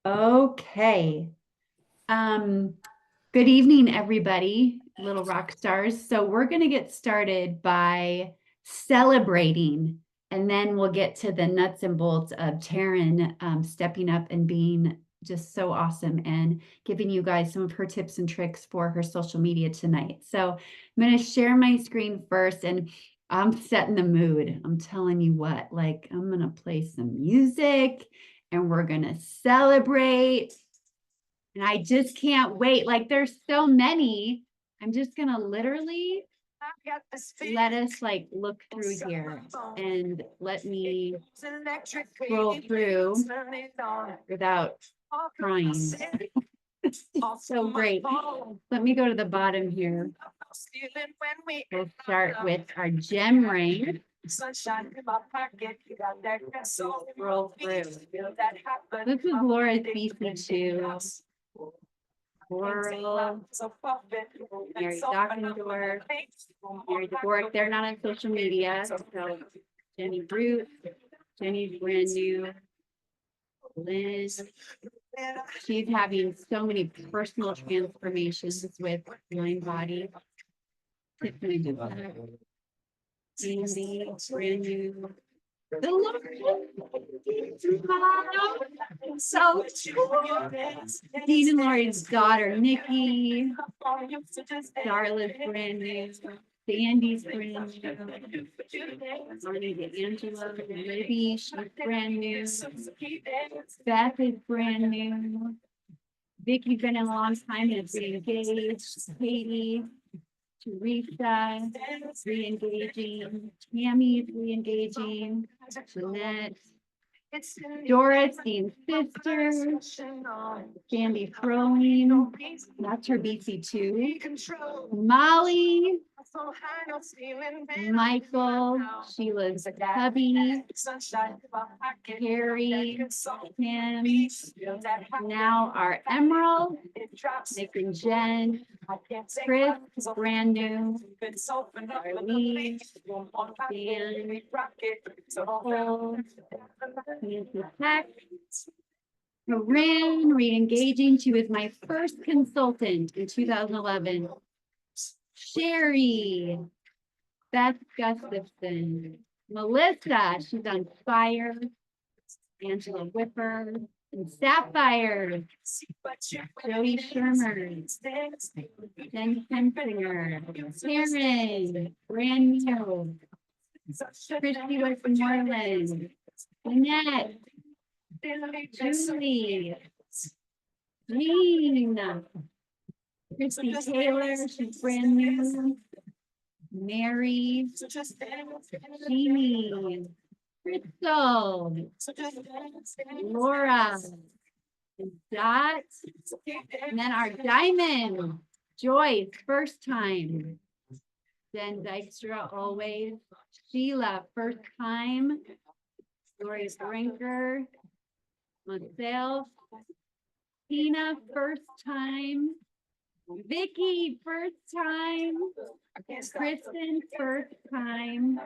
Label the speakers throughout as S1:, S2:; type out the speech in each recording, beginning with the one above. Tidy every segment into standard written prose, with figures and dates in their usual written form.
S1: Okay. Um, Good evening, everybody, little rock stars. So we're going to get started by celebrating, and then we'll get to the nuts and bolts of Taryn stepping up and being just so awesome and giving you guys some of her tips and tricks for her social media tonight. So I'm going to share my screen first, and I'm setting the mood. I'm telling you what, like I'm going to play some music and we're going to celebrate. And I just can't wait. Like there's so many. I'm just gonna literally let us like look through here and let me scroll through without crying. So great. Let me go to the bottom here. We'll start with our gem ring. Scroll through. This is Laura's BC2. Coral, Mary Dockendorf, Mary DeBork. They're not on social media. So Jenny Brute, Jenny's brand new. Liz, she's having so many personal transformations with mind body. Tiffany DeBork, Sandy, brand new. The look. So cool. Dean and Lori's daughter, Nikki. Darla's brand new. Sandy's brand new. Marnie Angela, Libby, she's brand new. Beth is brand new. Vicky's been in a long time and is engaged. Katie. Teresa, re-engaging. Tammy's re-engaging. Jeanette. Doris, Dean's sister. Sandy Froling. That's her BC2. Molly. Michael. Sheila's hubby. Carrie. Kim. Now our Emerald. Nick and Jen. Chris, brand new. Arlene, Dan, Nicole, Nancy Peck, Corinne, re-engaging. She was my first consultant in 2011. Sherry, Beth Gustafson, Melissa, she's on fire. Angela Whipper, and Sapphire, Joey Shermer, Jen Pensinger, Taryn, brand new, Christy Westmoreland, Annette, Julie, Jean, Christy Taylor, she's brand new, Mary, Jeannie, Crystal, Laura, Dot, and then our diamond, Joyce, first time. Jen Dykstra, always. Sheila, first time. Gloria Brinker, myself. Tina, first time. Vicky, first time. Kristen, first time.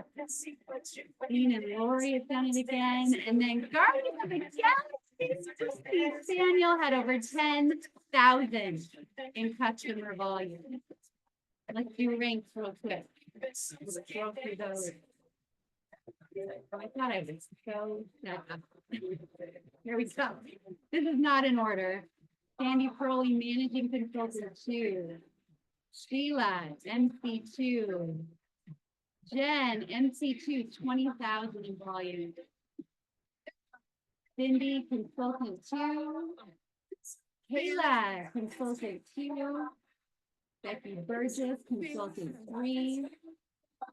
S1: Dean and Lori have done it again. And then Guardian of the Galaxy, Daniel had over 10,000 in customer volume. Let's do ranks real quick. Let's go through those. I thought I was so set up. Here we go. This is not in order. Sandy Pearlie, managing consultant 2. Sheila, MC2. Jen, MC2, 20,000 in volume. Cindy, consultant 2. Kayla, consultant 2. Becky Burgess, consultant 3.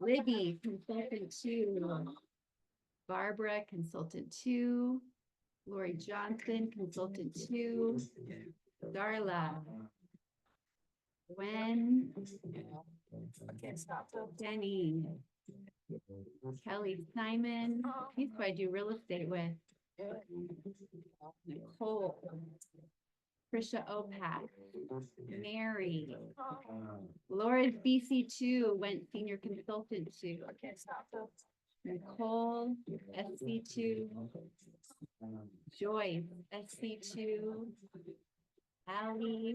S1: Libby, consultant 2. Barbara, consultant 2. Lori Johnson, consultant 2. Darla. Gwen. Denny. Kelly Simon. He's who I do real estate with. Nicole. Trisha Opak. Mary. Laura's BC2 went senior consultant to. Nicole, SC2. Joyce, SC2, Allie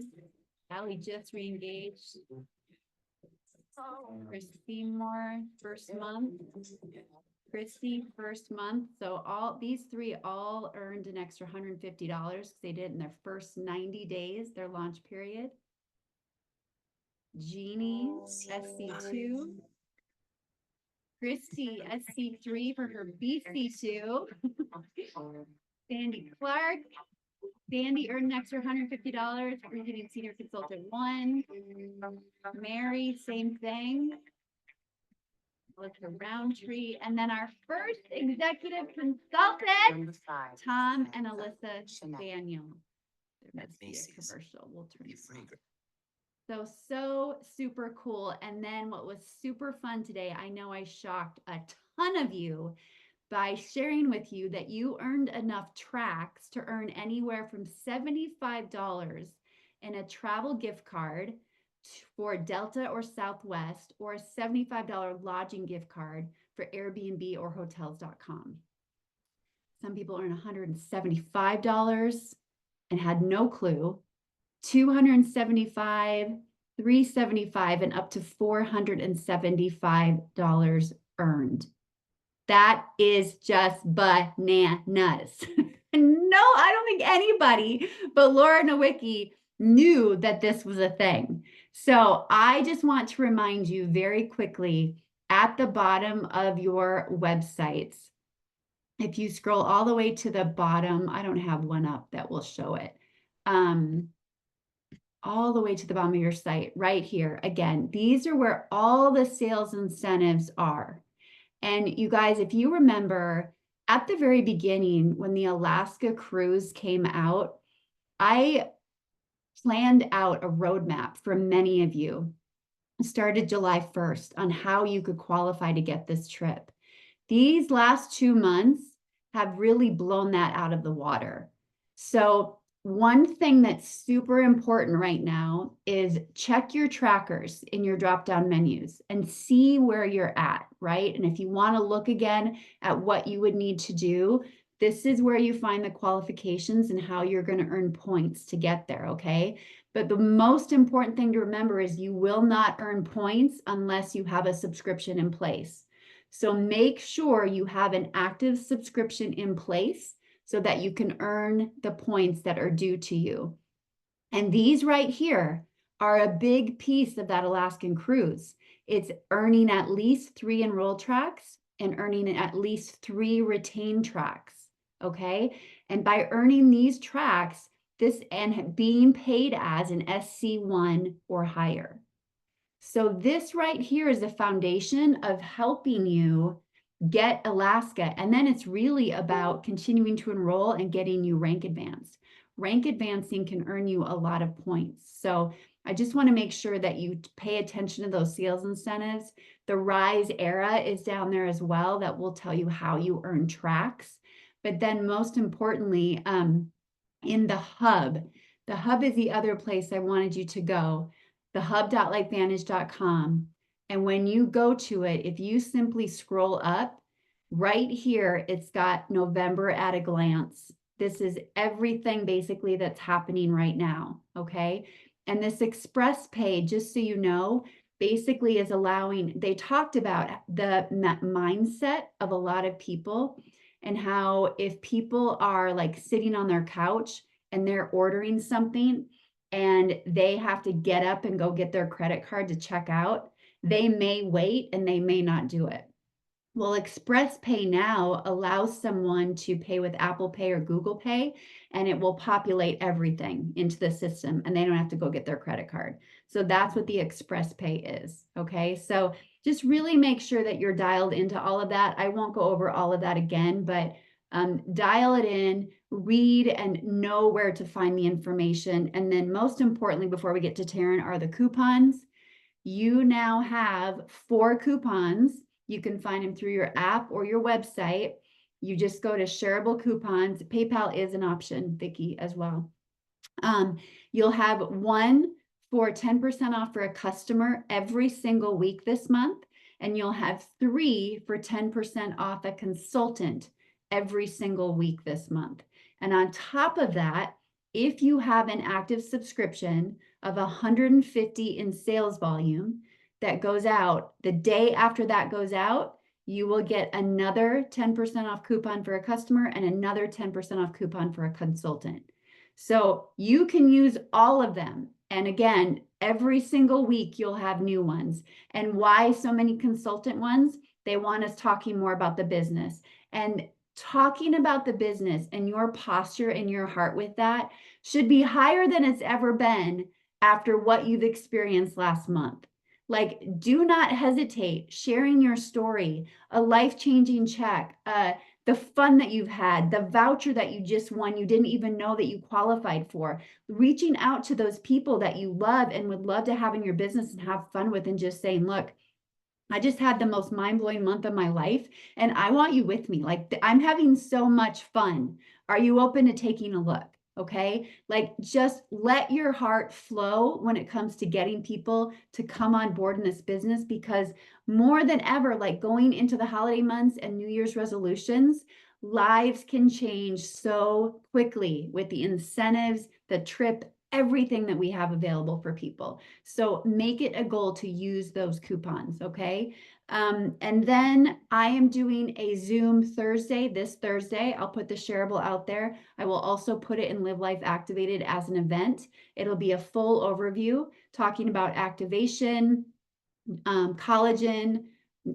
S1: just reengaged. Christine Moore, first month. Christy, first month. So all these three all earned an extra $150 because they did it in their first 90 days, their launch period. Jeannie, SC2. Christy, SC3 for her BC2. Sandy Clark. Sandy earned an extra $150 for getting senior consultant 1. Mary, same thing. Melissa Roundtree, and then our first executive consultant, Tom and Alyssa Daniel. There must be a commercial. We'll turn it off. So super cool. And then what was super fun today, I know I shocked a ton of you by sharing with you that you earned enough tracks to earn anywhere from $75 in a travel gift card for Delta or Southwest, or a $75 lodging gift card for Airbnb or hotels.com. Some people earn $175 and had no clue, $275, $375, and up to $475 earned. That is just bananas. No, I don't think anybody but Laura Nowicki knew that this was a thing. So I just want to remind you very quickly, at the bottom of your websites, if you scroll all the way to the bottom, I don't have one up that will show it. All the way to the bottom of your site, right here. Again, these are where all the sales incentives are. And you guys, if you remember at the very beginning, when the Alaska cruise came out, I planned out a roadmap for many of you. It started July 1st on how you could qualify to get this trip. These last 2 months have really blown that out of the water. So one thing that's super important right now is check your trackers in your drop-down menus and see where you're at, right? And if you want to look again at what you would need to do, this is where you find the qualifications and how you're going to earn points to get there, okay? But the most important thing to remember is you will not earn points unless you have a subscription in place. So make sure you have an active subscription in place so that you can earn the points that are due to you. And these right here are a big piece of that Alaskan cruise. It's earning at least 3 enrolled tracks and earning at least 3 retained tracks, okay? And by earning these tracks, this and being paid as an SC1 or higher. So this right here is the foundation of helping you get Alaska. And then it's really about continuing to enroll and getting you rank advanced. Rank advancing can earn you a lot of points. So I just want to make sure that you pay attention to those sales incentives. The Rise era is down there as well. That will tell you how you earn tracks. But then most importantly, in the hub is the other place I wanted you to go, the hub.lifevantage.com. And when you go to it, if you simply scroll up, right here, it's got November at a glance. This is everything basically that's happening right now, okay? And this express pay, just so you know, basically is allowing, they talked about the mindset of a lot of people and how if people are like sitting on their couch and they're ordering something and they have to get up and go get their credit card to check out, they may wait and they may not do it. Well, Express Pay now allows someone to pay with Apple Pay or Google Pay, and it will populate everything into the system, and they don't have to go get their credit card. So that's what the Express Pay is, okay? So just really make sure that you're dialed into all of that. I won't go over all of that again, but dial it in, read, and know where to find the information. And then most importantly, before we get to Taryn, are the coupons. You now have 4 coupons. You can find them through your app or your website. You just go to shareable coupons. PayPal is an option, Vicki, as well. You'll have 1 for 10% off for a customer every single week this month, and you'll have 3 for 10% off a consultant every single week this month. And on top of that, if you have an active subscription of 150 in sales volume that goes out, the day after that goes out, you will get another 10% off coupon for a customer and another 10% off coupon for a consultant. So you can use all of them. And again, every single week you'll have new ones. And why so many consultant ones? They want us talking more about the business. And talking about the business and your posture and your heart with that should be higher than it's ever been after what you've experienced last month. Like, do not hesitate sharing your story, a life-changing check, the fun that you've had, the voucher that you just won, you didn't even know that you qualified for, reaching out to those people that you love and would love to have in your business and have fun with, and just saying, look, I just had the most mind-blowing month of my life, and I want you with me. Like, I'm having so much fun. Are you open to taking a look? Okay. Like, just let your heart flow when it comes to getting people to come on board in this business, because more than ever, like going into the holiday months and New Year's resolutions, lives can change so quickly with the incentives, the trip, everything that we have available for people. So make it a goal to use those coupons, okay? And then I am doing a Zoom Thursday, this Thursday. I'll put the shareable out there. I will also put it in Live Life Activated as an event. It'll be a full overview talking about activation, collagen,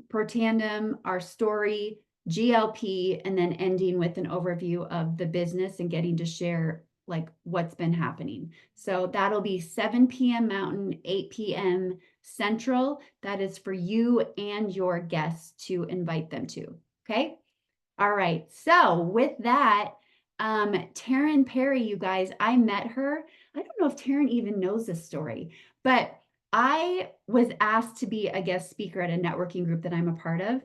S1: Protandim, our story, GLP, and then ending with an overview of the business and getting to share like what's been happening. So that'll be 7 p.m. Mountain, 8 p.m. Central. That is for you and your guests to invite them to. Okay. All right. So with that, Taryn Perry, you guys, I met her. I don't know if Taryn even knows this story, but I was asked to be a guest speaker at a networking group that I'm a part of.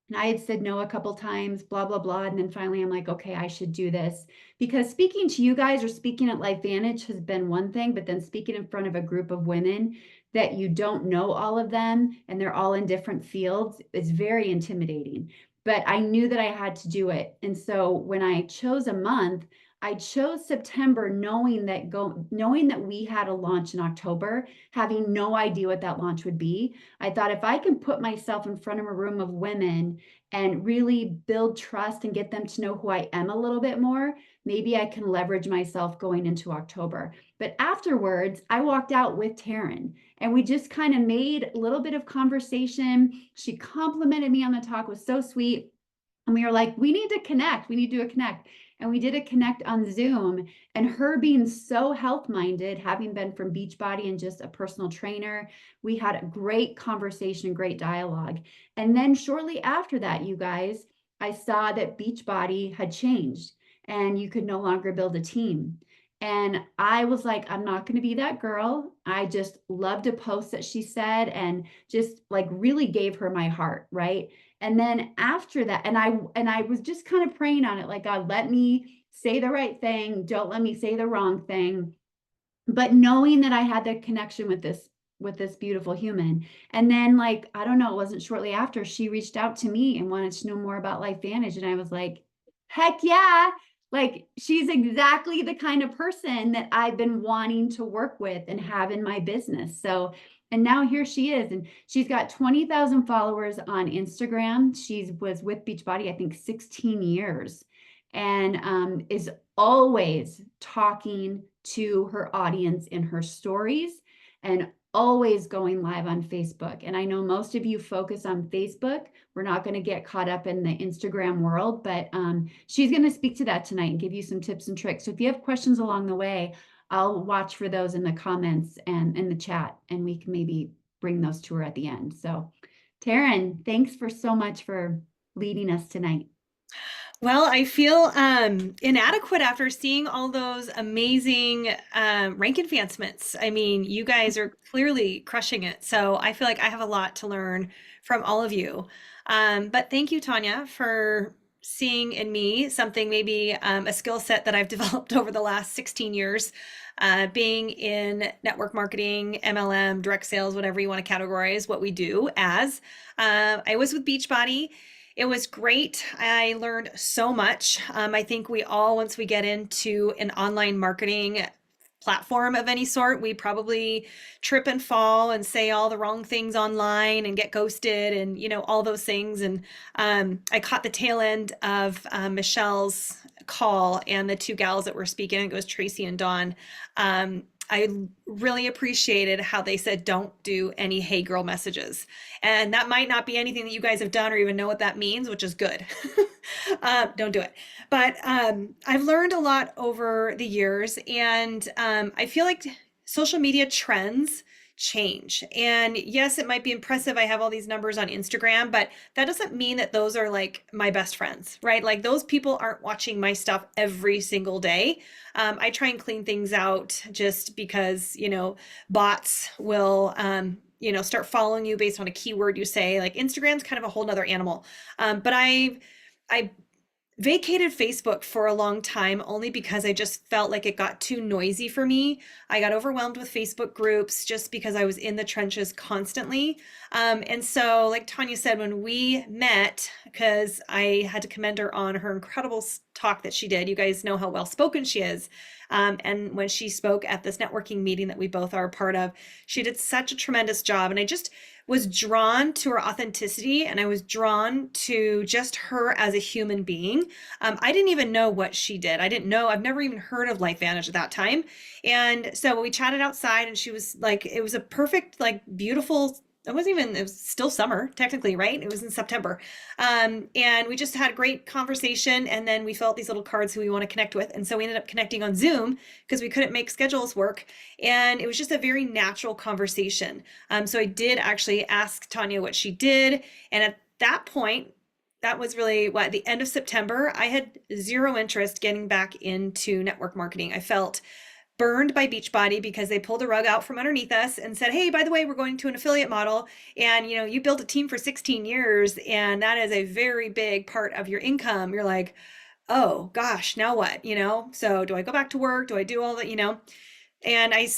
S1: And I had said no a couple times, blah, blah, blah. And then finally I'm like, okay, I should do this, because speaking to you guys or speaking at Life Vantage has been one thing, but then speaking in front of a group of women that you don't know all of them and they're all in different fields is very intimidating. But I knew that I had to do it. And so when I chose a month, I chose September knowing that we had a launch in October, having no idea what that launch would be. I thought if I can put myself in front of a room of women and really build trust and get them to know who I am a little bit more, maybe I can leverage myself going into October. But afterwards, I walked out with Taryn and we just kind of made a little bit of conversation. She complimented me on the talk, was so sweet. And we were like, we need to connect. We need to do a connect. And we did a connect on Zoom, and her being so health-minded, having been from Beachbody and just a personal trainer, we had a great conversation, great dialogue. And then shortly after that, you guys, I saw that Beachbody had changed and you could no longer build a team. And I was like, I'm not going to be that girl. I just loved a post that she said and just like really gave her my heart, right? And then after that, and I was just kind of praying on it, like, God, let me say the right thing. Don't let me say the wrong thing. But knowing that I had the connection with this beautiful human. And then, like, I don't know, it wasn't shortly after she reached out to me and wanted to know more about Life Vantage. And I was like, heck yeah. Like, she's exactly the kind of person that I've been wanting to work with and have in my business. So, and now here she is, and she's got 20,000 followers on Instagram. She was with Beachbody, I think 16 years, and is always talking to her audience in her stories and always going live on Facebook. And I know most of you focus on Facebook. We're not going to get caught up in the Instagram world, but she's going to speak to that tonight and give you some tips and tricks. So if you have questions along the way, I'll watch for those in the comments and in the chat, and we can maybe bring those to her at the end. So Taryn, thanks for so much for leading us tonight.
S2: Well, I feel inadequate after seeing all those amazing rank advancements. I mean, you guys are clearly crushing it. So I feel like I have a lot to learn from all of you. But thank you, Tanya, for seeing in me something, maybe a skill set that I've developed over the last 16 years, being in network marketing, MLM, direct sales, whatever you want to categorize what we do as. I was with Beachbody. It was great. I learned so much. I think we all, once we get into an online marketing platform of any sort, we probably trip and fall and say all the wrong things online and get ghosted and, all those things. And I caught the tail end of Michelle's call and the two gals that were speaking. It was Tracy and Dawn. I really appreciated how they said don't do any hey girl messages. And that might not be anything that you guys have done or even know what that means, which is good. Don't do it. But I've learned a lot over the years, and I feel like social media trends change. And yes, it might be impressive. I have all these numbers on Instagram, but that doesn't mean that those are like my best friends, right? Like those people aren't watching my stuff every single day. I try and clean things out just because, bots will, start following you based on a keyword you say. Like Instagram's kind of a whole nother animal. But I vacated Facebook for a long time only because I just felt like it got too noisy for me. I got overwhelmed with Facebook groups just because I was in the trenches constantly. And so, like Tanya said, when we met, because I had to commend her on her incredible talk that she did, you guys know how well spoken she is. And when she spoke at this networking meeting that we both are a part of, she did such a tremendous job. And I just was drawn to her authenticity, and I was drawn to just her as a human being. I didn't even know what she did. I didn't know, I've never even heard of LifeVantage at that time. And so we chatted outside, and she was like, it was a perfect, like beautiful, it was still summer technically, right? It was in September. And we just had a great conversation. And then we filled out these little cards who we want to connect with. And so we ended up connecting on Zoom because we couldn't make schedules work. And it was just a very natural conversation. So I did actually ask Tanya what she did. And at that point, that was really at the end of September, I had zero interest getting back into network marketing. I felt burned by Beachbody because they pulled the rug out from underneath us and said, hey, by the way, we're going to an affiliate model. And, you built a team for 16 years and that is a very big part of your income. You're like, oh gosh, now what? So do I go back to work? Do I do all that, And I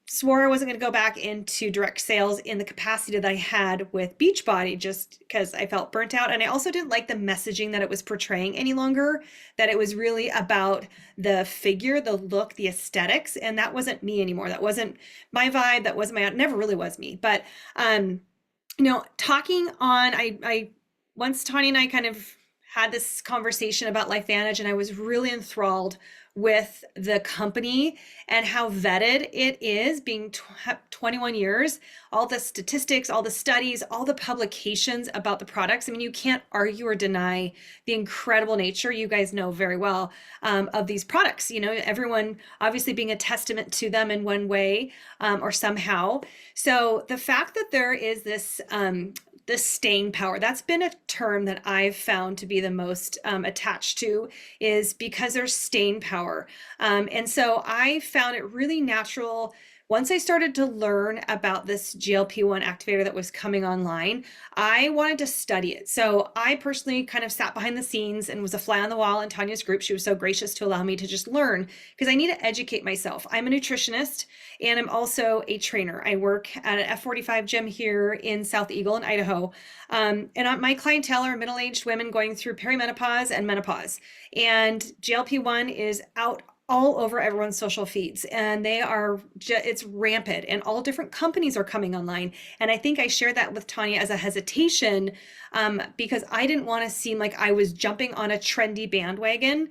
S2: swore I wasn't going to go back into direct sales in the capacity that I had with Beachbody, just because I felt burnt out. And I also didn't like the messaging that it was portraying any longer, that it was really about the figure, the look, the aesthetics. And that wasn't me anymore. That wasn't my vibe. That wasn't it never really was me. But, talking on, once Tanya and I kind of had this conversation about LifeVantage, and I was really enthralled with the company and how vetted it is, being 21 years, all the statistics, all the studies, all the publications about the products. I mean, you can't argue or deny the incredible nature, you guys know very well, of these products. Everyone obviously being a testament to them in one way or somehow. So the fact that there is this the staying power, that's been a term that I've found to be the most attached to, is because there's staying power. And so I found it really natural once I started to learn about this GLP-1 activator that was coming online. I wanted to study it. So I personally kind of sat behind the scenes and was a fly on the wall in Tanya's group. She was so gracious to allow me to just learn because I need to educate myself. I'm a nutritionist and I'm also a trainer. I work at an F45 gym here in South Eagle in Idaho. And my clientele are middle-aged women going through perimenopause and menopause. And GLP-1 is out all over everyone's social feeds, and it's rampant, and all different companies are coming online. And I think I shared that with Tanya as a hesitation because I didn't want to seem like I was jumping on a trendy bandwagon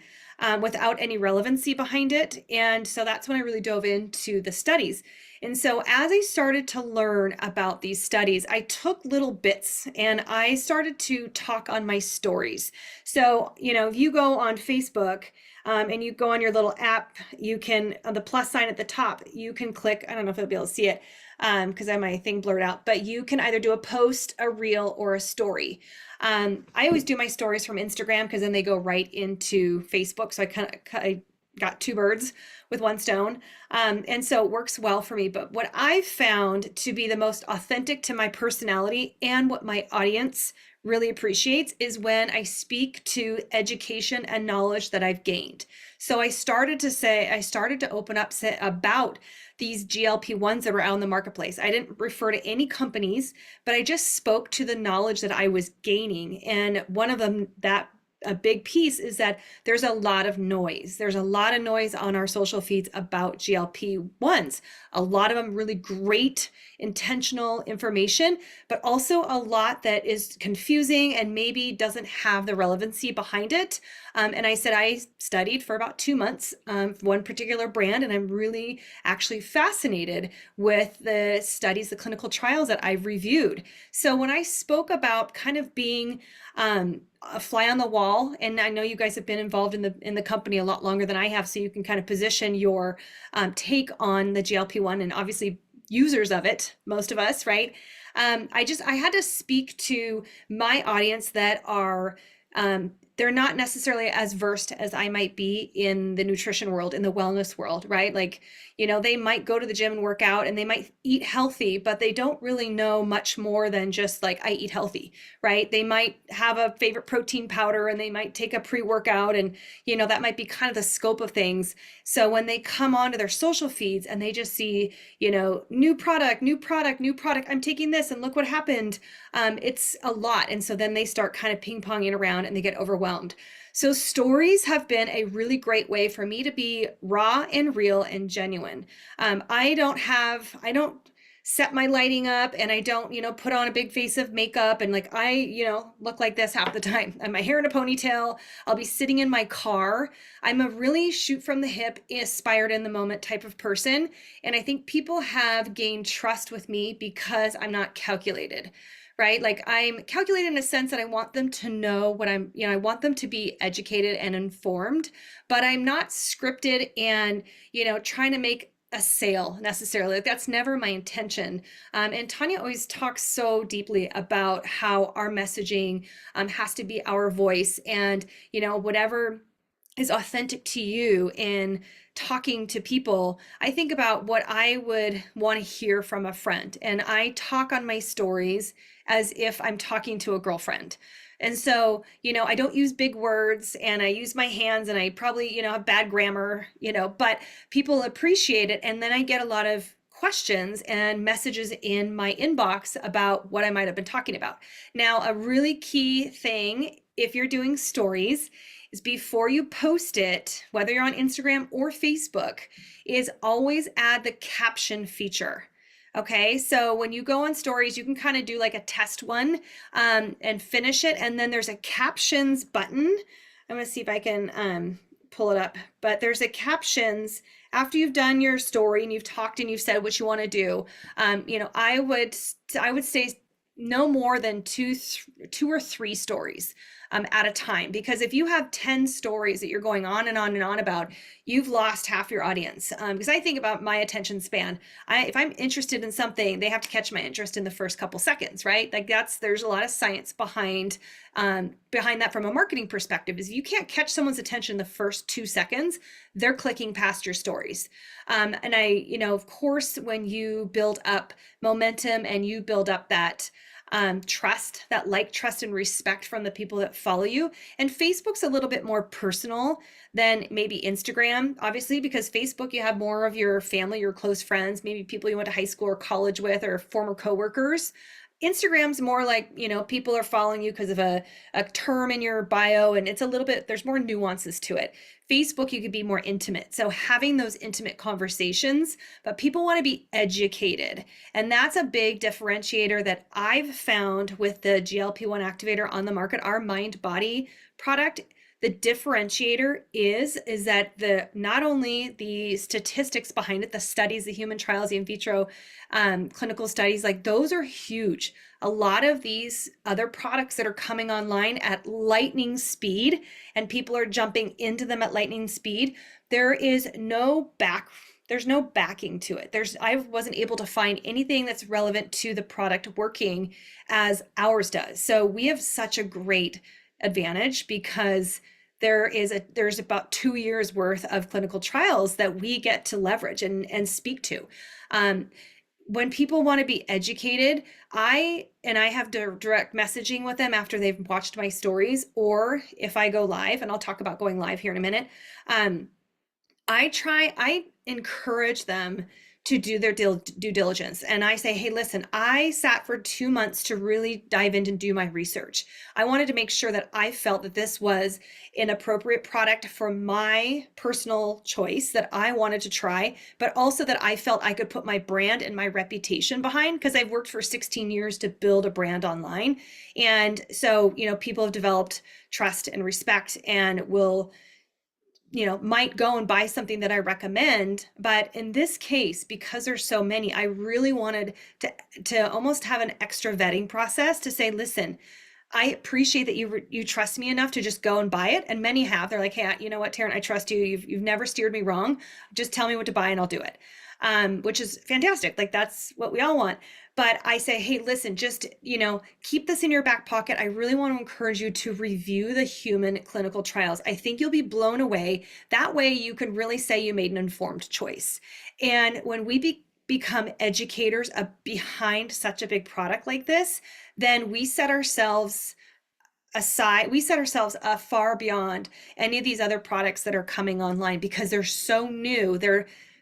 S2: without any relevancy behind it. And so that's when I really dove into the studies. And so as I started to learn about these studies, I took little bits and I started to talk on my stories. So, if you go on Facebook and you go on your little app, you can, on the plus sign at the top, you can click, I don't know if I'll be able to see it because I have my thing blurred out, but you can either do a post, a reel, or a story. I always do my stories from Instagram because then they go right into Facebook. So I got two birds with one stone. And so it works well for me. But what I've found to be the most authentic to my personality and what my audience really appreciates is when I speak to education and knowledge that I've gained. So I started to open up about these GLP-1s that were out in the marketplace. I didn't refer to any companies, but I just spoke to the knowledge that I was gaining. And one of them, that a big piece, is that there's a lot of noise. There's a lot of noise on our social feeds about GLP-1s. A lot of them really great intentional information, but also a lot that is confusing and maybe doesn't have the relevancy behind it. And I said I studied for about 2 months for one particular brand, and I'm really actually fascinated with the studies, the clinical trials that I've reviewed. So when I spoke about kind of being a fly on the wall, and I know you guys have been involved in the company a lot longer than I have, so you can kind of position your take on the GLP-1, and obviously users of it, most of us, right? I had to speak to my audience that are they're not necessarily as versed as I might be in the nutrition world, in the wellness world, right? Like, they might go to the gym and work out and they might eat healthy, but they don't really know much more than just like, I eat healthy, right? They might have a favorite protein powder and they might take a pre-workout, and, that might be kind of the scope of things. So when they come onto their social feeds and they just see, new product, new product, new product, I'm taking this and look what happened. It's a lot. And so then they start kind of ping-ponging around and they get overwhelmed. So stories have been a really great way for me to be raw and real and genuine. I don't set my lighting up, and I don't, put on a big face of makeup and like look like this half the time. I have my hair in a ponytail. I'll be sitting in my car. I'm a really shoot from the hip, inspired in the moment type of person. And I think people have gained trust with me because I'm not calculated, right? Like, I'm calculated in a sense that I want them to know what I want them to be educated and informed, but I'm not scripted and, trying to make a sale necessarily. Like, that's never my intention. And Tanya always talks so deeply about how our messaging has to be our voice, and, whatever is authentic to you in talking to people. I think about what I would want to hear from a friend, and I talk on my stories as if I'm talking to a girlfriend. And so, I don't use big words, and I use my hands, and I probably, have bad grammar, but people appreciate it. And then I get a lot of questions and messages in my inbox about what I might have been talking about. Now, a really key thing, if you're doing stories, is before you post it, whether you're on Instagram or Facebook, is always add the caption feature. Okay, so when you go on stories, you can kind of do like a test one and finish it. And then there's a captions button. I'm going to see if I can pull it up, but there's a captions after you've done your story and you've talked and you've said what you want to do. I would say no more than two or three stories at a time, because if you have 10 stories that you're going on and on and on about, you've lost half your audience. Because I think about my attention span. If I'm interested in something, they have to catch my interest in the first couple seconds, right? Like, there's a lot of science behind that from a marketing perspective. Is you can't catch someone's attention the first 2 seconds, they're clicking past your stories. And of course, when you build up momentum and you build up that trust, that trust, and respect from the people that follow you. And Facebook's a little bit more personal than maybe Instagram, obviously, because Facebook, you have more of your family, your close friends, maybe people you went to high school or college with, or former coworkers. Instagram's more like, people are following you because of a term in your bio, and it's a little bit, there's more nuances to it. Facebook, you could be more intimate. So having those intimate conversations, but people want to be educated. And that's a big differentiator that I've found with the GLP-1 activator on the market, our mind body product. The differentiator is that not only the statistics behind it, the studies, the human trials, the in vitro clinical studies, like those are huge. A lot of these other products that are coming online at lightning speed, and people are jumping into them at lightning speed, there's no backing to it. I wasn't able to find anything that's relevant to the product working as ours does. So we have such a great advantage because there's about 2 years worth of clinical trials that we get to leverage and speak to. When people want to be educated, I have direct messaging with them after they've watched my stories, or if I go live, and I'll talk about going live here in a minute. I encourage them to do their due diligence. And I say, hey, listen, I sat for 2 months to really dive in and do my research. I wanted to make sure that I felt that this was an appropriate product for my personal choice that I wanted to try, but also that I felt I could put my brand and my reputation behind, because I've worked for 16 years to build a brand online. And so, people have developed trust and respect and will might go and buy something that I recommend. But in this case, because there's so many, I really wanted to almost have an extra vetting process to say, listen, I appreciate that you trust me enough to just go and buy it. And many have. They're like, hey, you know what, Taryn, I trust you. You've never steered me wrong. Just tell me what to buy and I'll do it. Which is fantastic. Like, that's what we all want. But I say, hey, listen, just, keep this in your back pocket. I really want to encourage you to review the human clinical trials. I think you'll be blown away. That way you can really say you made an informed choice. And when we become educators behind such a big product like this, then we set ourselves far beyond any of these other products that are coming online, because they're so new.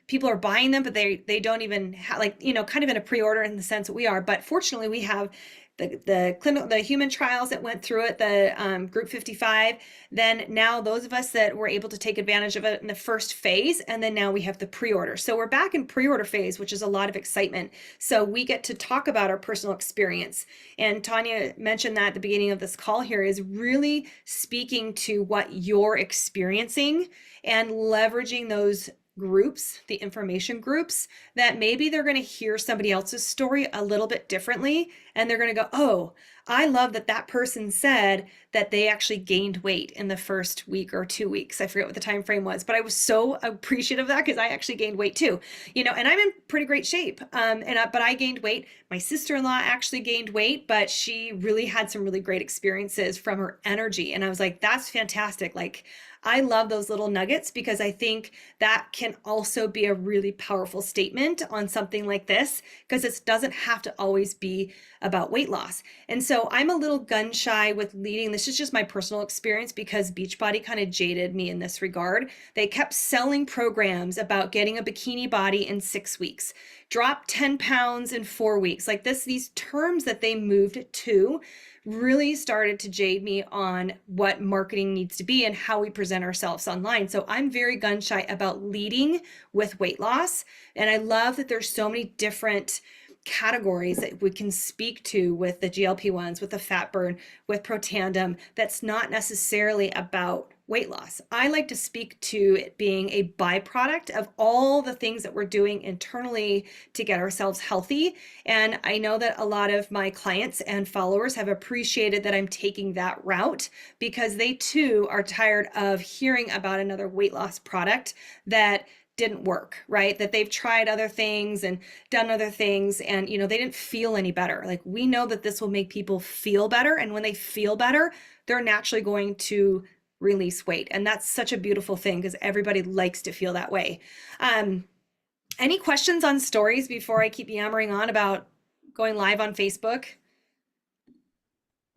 S2: People are buying them, but they don't even have, kind of in a pre-order in the sense that we are. But fortunately, we have the human trials that went through it, the group 55. Then now those of us that were able to take advantage of it in the first phase, and then now we have the pre-order. So we're back in pre-order phase, which is a lot of excitement. So we get to talk about our personal experience. And Tanya mentioned that at the beginning of this call here, is really speaking to what you're experiencing and leveraging those groups, the information groups, that maybe they're going to hear somebody else's story a little bit differently, and they're going to go, oh, I love that person said that they actually gained weight in the first week or 2 weeks. I forget what the time frame was, but I was so appreciative of that, because I actually gained weight too, and I'm in pretty great shape. But I gained weight. My sister-in-law actually gained weight, but she really had some really great experiences from her energy. And I was like, that's fantastic. Like, I love those little nuggets, because I think that can also be a really powerful statement on something like this, because it doesn't have to always be about weight loss. And so I'm a little gun shy with leading. This is just my personal experience, because Beachbody kind of jaded me in this regard. They kept selling programs about getting a bikini body in 6 weeks, drop 10 pounds in 4 weeks. Like these terms that they moved to really started to jade me on what marketing needs to be and how we present ourselves online. So I'm very gun shy about leading with weight loss. And I love that there's so many different categories that we can speak to with the GLP-1s, with the fat burn, with Protandim, that's not necessarily about weight loss. I like to speak to it being a byproduct of all the things that we're doing internally to get ourselves healthy. And I know that a lot of my clients and followers have appreciated that I'm taking that route, because they too are tired of hearing about another weight loss product that didn't work, right? That they've tried other things and done other things, and they didn't feel any better. Like, we know that this will make people feel better, and when they feel better, they're naturally going to release weight. And that's such a beautiful thing, because everybody likes to feel that way. Any questions on stories before I keep yammering on about going live on Facebook?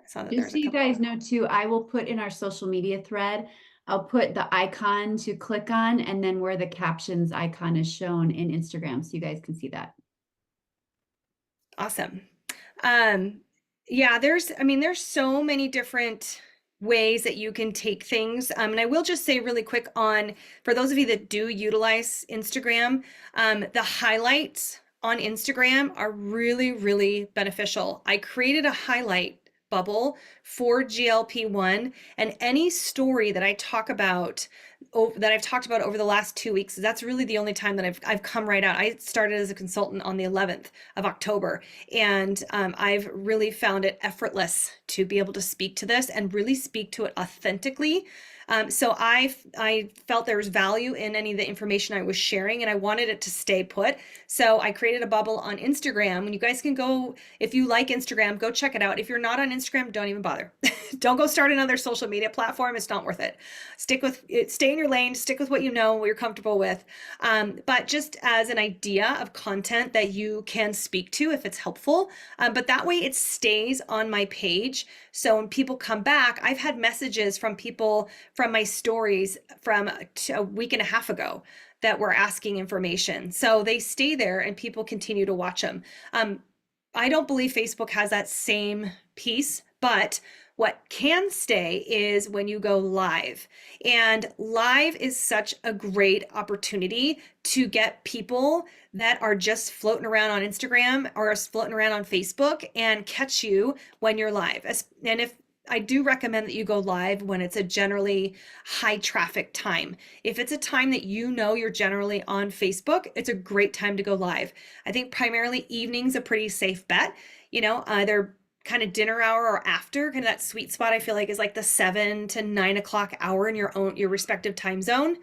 S2: I saw that
S1: Just
S2: there's
S1: so
S2: a
S1: you
S2: couple.
S1: guys know too, I will put in our social media thread, I'll put the icon to click on, and then where the captions icon is shown in Instagram, so you guys can see that.
S2: Awesome. Yeah, there's so many different ways that you can take things. And I will just say really quick for those of you that do utilize Instagram, the highlights on Instagram are really, really beneficial. I created a highlight bubble for GLP-1, and any story that I've talked about over the last 2 weeks, that's really the only time that I've come right out. I started as a consultant on the 11th of October, and I've really found it effortless to be able to speak to this and really speak to it authentically. So I felt there was value in any of the information I was sharing, and I wanted it to stay put. So I created a bubble on Instagram, and you guys can go, if you like Instagram, go check it out. If you're not on Instagram, don't even bother. Don't go start another social media platform. It's not worth it. Stick with it, stay in your lane, stick with what you know, what you're comfortable with. But just as an idea of content that you can speak to if it's helpful. But that way it stays on my page. So when people come back, I've had messages from people from my stories from a week and a half ago that were asking information. So they stay there and people continue to watch them. I don't believe Facebook has that same piece, but what can stay is when you go live. And live is such a great opportunity to get people that are just floating around on Instagram or floating around on Facebook and catch you when you're live. And if I do recommend that you go live when it's a generally high traffic time. If it's a time that you know you're generally on Facebook, it's a great time to go live. I think primarily evening's a pretty safe bet, either kind of dinner hour or after, kind of that sweet spot I feel like is like the 7 to 9 o'clock hour in your respective time zone,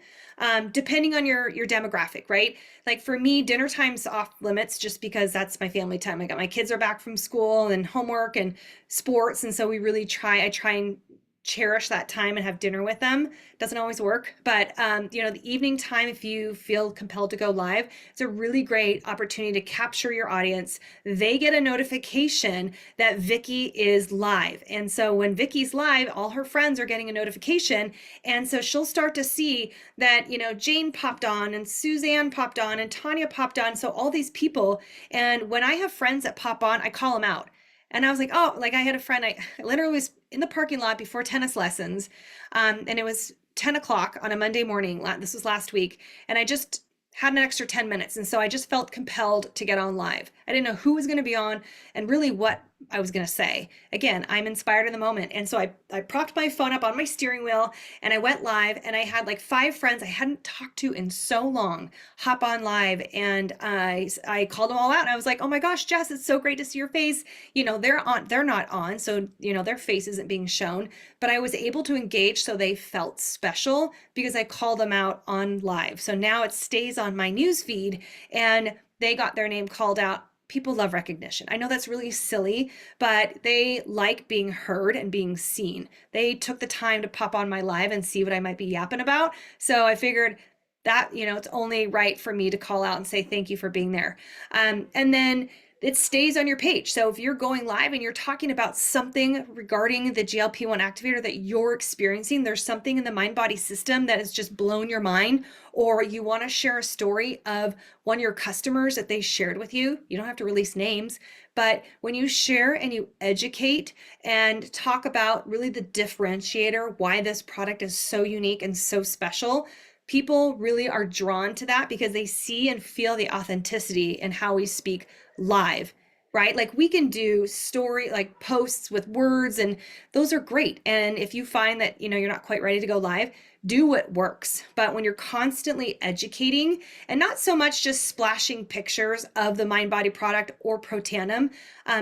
S2: depending on your demographic, right? Like for me, dinner time's off limits just because that's my family time. I got my kids are back from school and homework and sports, and so I try and cherish that time and have dinner with them. Doesn't always work, but the evening time, if you feel compelled to go live, it's a really great opportunity to capture your audience. They get a notification that Vicky is live, and so when Vicky's live, all her friends are getting a notification, and so she'll start to see that Jane popped on and Suzanne popped on and Tanya popped on, so all these people. And when I have friends that pop on, I call them out. And I was like, oh, like I had a friend, I literally was in the parking lot before tennis lessons. And it was 10 o'clock on a Monday morning. This was last week. And I just had an extra 10 minutes. And so I just felt compelled to get on live. I didn't know who was going to be on and really what I was going to say. Again, I'm inspired in the moment. And so I propped my phone up on my steering wheel and I went live, and I had like 5 friends I hadn't talked to in so long hop on live, and I called them all out, and I was like, oh my gosh, Jess, it's so great to see your face. They're not on. So, their face isn't being shown, but I was able to engage so they felt special because I called them out on live. So now it stays on my news feed and they got their name called out. People love recognition. I know that's really silly, but they like being heard and being seen. They took the time to pop on my live and see what I might be yapping about. So I figured that, it's only right for me to call out and say thank you for being there. And then it stays on your page. So if you're going live and you're talking about something regarding the GLP-1 activator that you're experiencing, there's something in the mind body system that has just blown your mind, or you want to share a story of one of your customers that they shared with you, you don't have to release names, but when you share and you educate and talk about really the differentiator, why this product is so unique and so special, people really are drawn to that because they see and feel the authenticity in how we speak live, right? Like we can do story like posts with words, and those are great. And if you find that you're not quite ready to go live, do what works. But when you're constantly educating and not so much just splashing pictures of the mind body product or Protanum,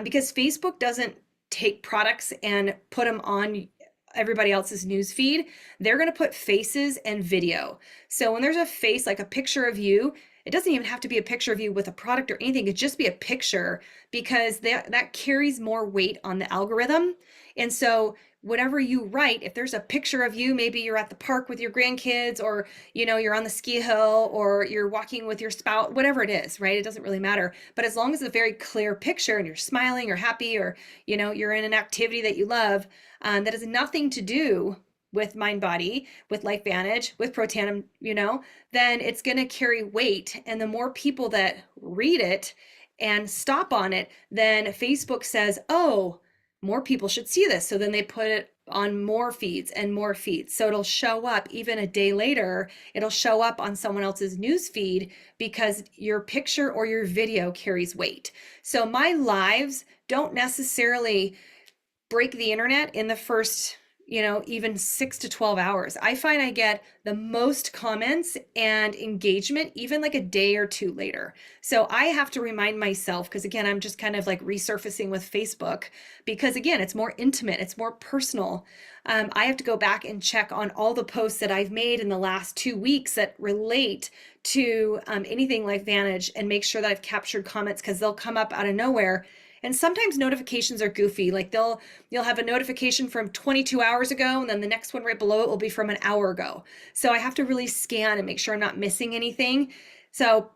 S2: because Facebook doesn't take products and put them on everybody else's news feed, they're going to put faces and video. So when there's a face, like a picture of you, it doesn't even have to be a picture of you with a product or anything. It just be a picture, because that carries more weight on the algorithm. And so whatever you write, if there's a picture of you, maybe you're at the park with your grandkids, or you're on the ski hill, or you're walking with your spouse, whatever it is, right? It doesn't really matter. But as long as it's a very clear picture and you're smiling or happy, or you're in an activity that you love, that has nothing to do with mind body, with LifeVantage, with Protanum, then it's going to carry weight. And the more people that read it and stop on it, then Facebook says, oh, more people should see this. So then they put it on more feeds and more feeds. So it'll show up even a day later, it'll show up on someone else's news feed because your picture or your video carries weight. So my lives don't necessarily break the internet in the first even 6 to 12 hours. I find I get the most comments and engagement even like a day or two later. So I have to remind myself, because again, I'm just kind of like resurfacing with Facebook, because again, it's more intimate, it's more personal. I have to go back and check on all the posts that I've made in the last 2 weeks that relate to anything LifeVantage, and make sure that I've captured comments, because they'll come up out of nowhere. And sometimes notifications are goofy. Like you'll have a notification from 22 hours ago, and then the next one right below it will be from an hour ago. So I have to really scan and make sure I'm not missing anything. So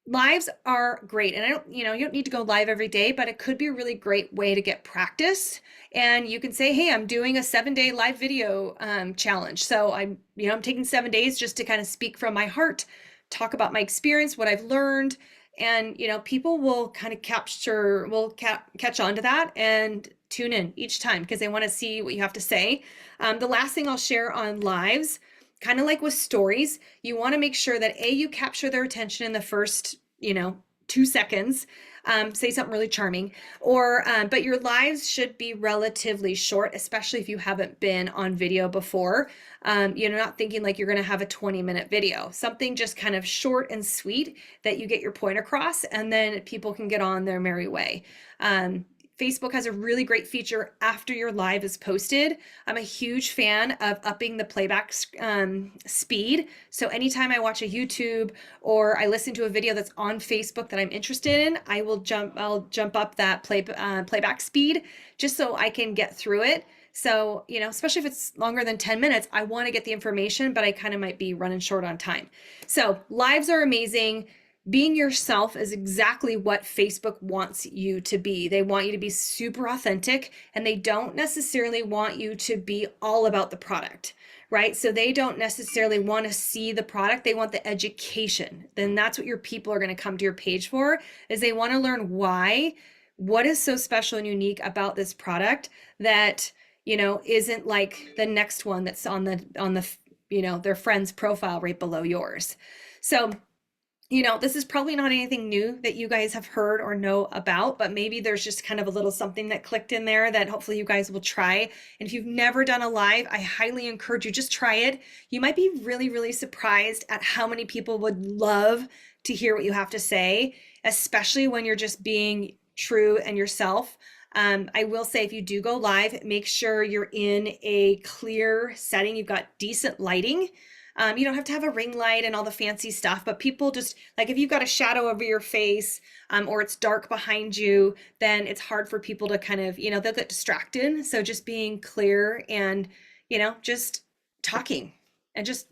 S2: lives are great. And you don't need to go live every day, but it could be a really great way to get practice. And you can say, hey, I'm doing a 7-day live video challenge. So I'm taking 7 days just to kind of speak from my heart, talk about my experience, what I've learned, and people will kind of catch on to that and tune in each time because they want to see what you have to say. The last thing I'll share on lives, kind of like with stories, you want to make sure that you capture their attention in the first 2 seconds. Say something really charming, but your lives should be relatively short, especially if you haven't been on video before. Not thinking like you're going to have a 20-minute video, something just kind of short and sweet that you get your point across, and then people can get on their merry way. Facebook has a really great feature after your live is posted. I'm a huge fan of upping the playback speed. So anytime I watch a YouTube or I listen to a video that's on Facebook that I'm interested in, I'll jump up that playback speed just so I can get through it. So, especially if it's longer than 10 minutes, I want to get the information, but I kind of might be running short on time. So lives are amazing. Being yourself is exactly what Facebook wants you to be. They want you to be super authentic, and they don't necessarily want you to be all about the product, right? So they don't necessarily want to see the product. They want the education. Then that's what your people are going to come to your page for, is they want to learn why, what is so special and unique about this product that, isn't like the next one that's on the their friend's profile right below yours. So this is probably not anything new that you guys have heard or know about, but maybe there's just kind of a little something that clicked in there that hopefully you guys will try. And if you've never done a live, I highly encourage you, just try it. You might be really, really surprised at how many people would love to hear what you have to say, especially when you're just being true and yourself. I will say, if you do go live, make sure you're in a clear setting. You've got decent lighting. You don't have to have a ring light and all the fancy stuff, but people just like, if you've got a shadow over your face, or it's dark behind you, then it's hard for people to kind of, they'll get distracted. So just being clear and, just talking and just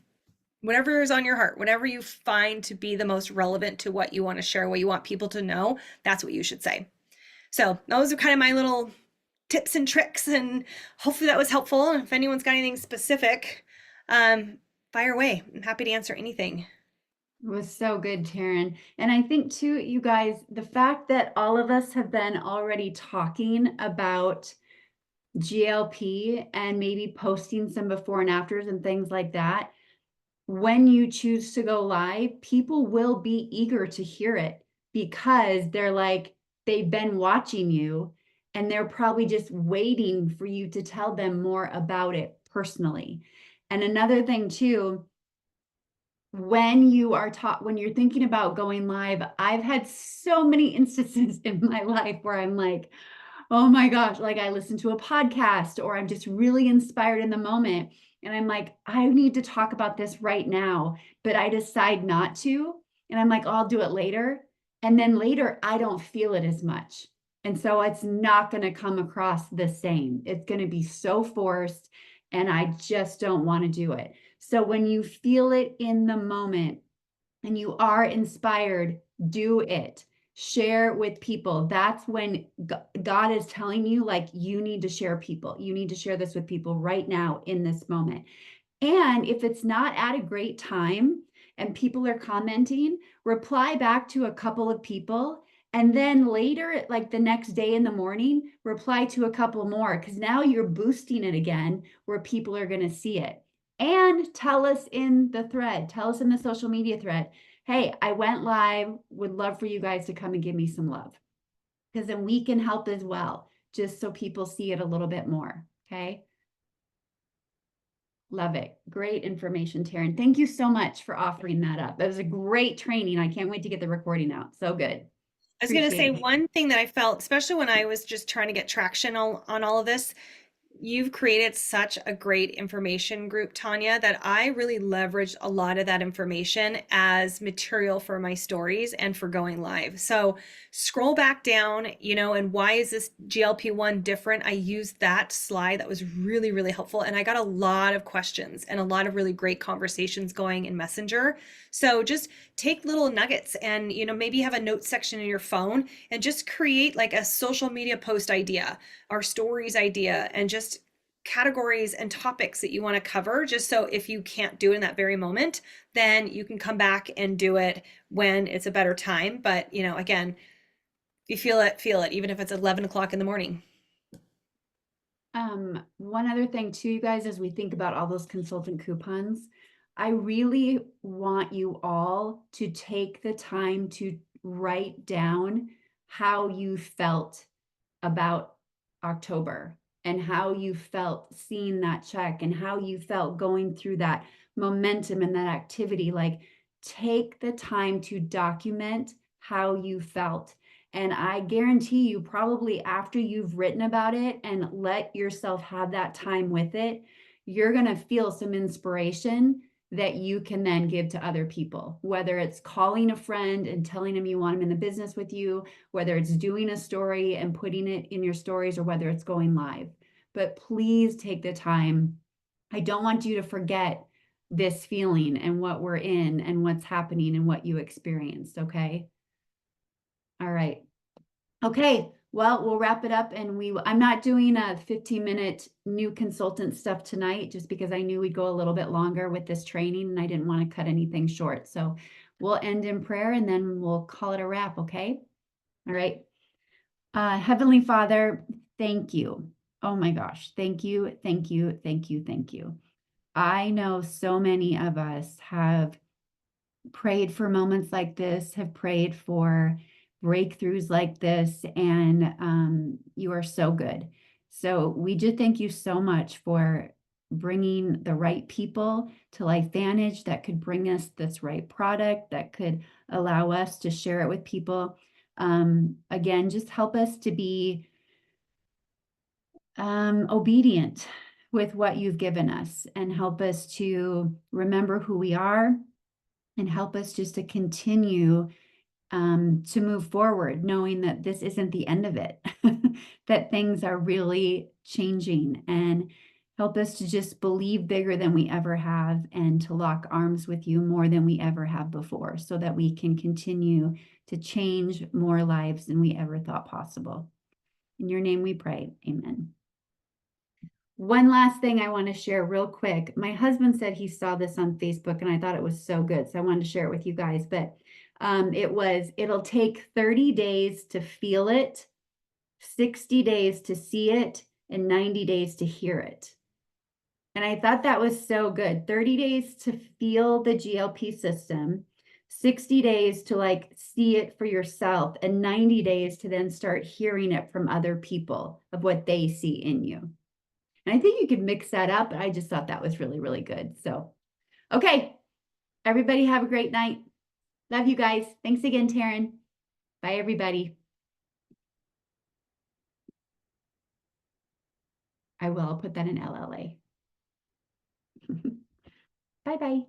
S2: whatever is on your heart, whatever you find to be the most relevant to what you want to share, what you want people to know, that's what you should say. So those are kind of my little tips and tricks, and hopefully that was helpful. And if anyone's got anything specific, fire away. I'm happy to answer anything.
S1: It was so good, Taryn. And I think too, you guys, the fact that all of us have been already talking about GLP and maybe posting some before and afters and things like that, when you choose to go live, people will be eager to hear it because they're like, they've been watching you and they're probably just waiting for you to tell them more about it personally. And another thing too, when you're thinking about going live, I've had so many instances in my life where I'm like, oh my gosh, like I listen to a podcast or I'm just really inspired in the moment. And I'm like, I need to talk about this right now, but I decide not to. And I'm like, oh, I'll do it later. And then later, I don't feel it as much. And so it's not going to come across the same. It's going to be so forced. And I just don't want to do it. So when you feel it in the moment and you are inspired, do it. Share with people. That's when God is telling you, like, you need to share people. You need to share this with people right now in this moment. And if it's not at a great time and people are commenting, reply back to a couple of people. And then later, like the next day in the morning, reply to a couple more, because now you're boosting it again where people are going to see it. And tell us in the thread, tell us in the social media thread, hey, I went live, would love for you guys to come and give me some love. Because then we can help as well, just so people see it a little bit more. Okay. Love it. Great information, Taryn. Thank you so much for offering that up. It was a great training. I can't wait to get the recording out. So good.
S2: I was going to
S1: Appreciate
S2: say
S1: it.
S2: one thing that I felt, especially when I was just trying to get traction on all of this, you've created such a great information group, Tanya, that I really leveraged a lot of that information as material for my stories and for going live. So scroll back down, and why is this GLP-1 different? I used that slide that was really, really helpful. And I got a lot of questions and a lot of really great conversations going in Messenger. So just take little nuggets and, maybe have a note section in your phone and just create like a social media post idea or stories idea and just categories and topics that you want to cover, just so if you can't do it in that very moment, then you can come back and do it when it's a better time. But again, if you feel it, even if it's 11 o'clock in the morning.
S1: One other thing too, you guys, as we think about all those consultant coupons, I really want you all to take the time to write down how you felt about October and how you felt seeing that check and how you felt going through that momentum and that activity. Like, take the time to document how you felt. And I guarantee you, probably after you've written about it and let yourself have that time with it, you're going to feel some inspiration that you can then give to other people, whether it's calling a friend and telling them you want them in the business with you, whether it's doing a story and putting it in your stories, or whether it's going live. But please take the time. I don't want you to forget this feeling and what we're in and what's happening and what you experienced. Okay. All right. Okay. Well, we'll wrap it up, and I'm not doing a 15-minute new consultant stuff tonight just because I knew we'd go a little bit longer with this training and I didn't want to cut anything short. So we'll end in prayer and then we'll call it a wrap. Okay. All right. Heavenly Father, thank you. Oh my gosh. Thank you. Thank you. Thank you. Thank you. I know so many of us have prayed for moments like this, have prayed for breakthroughs like this, and you are so good. So we just thank you so much for bringing the right people to LifeVantage that could bring us this right product, that could allow us to share it with people. Again, just help us to be obedient with what you've given us, and help us to remember who we are, and help us just to continue to move forward, knowing that this isn't the end of it, that things are really changing, and help us to just believe bigger than we ever have, and to lock arms with you more than we ever have before, so that we can continue to change more lives than we ever thought possible. In your name we pray. Amen. One last thing I want to share real quick. My husband said he saw this on Facebook and I thought it was so good. So I wanted to share it with you guys. But it'll take 30 days to feel it, 60 days to see it, and 90 days to hear it. And I thought that was so good. 30 days to feel the GLP system, 60 days to like see it for yourself, and 90 days to then start hearing it from other people of what they see in you. And I think you could mix that up, but I just thought that was really, really good. So, okay, everybody have a great night. Love you guys. Thanks again, Taryn. Bye, everybody. I will. I'll put that in LLA. Bye-bye.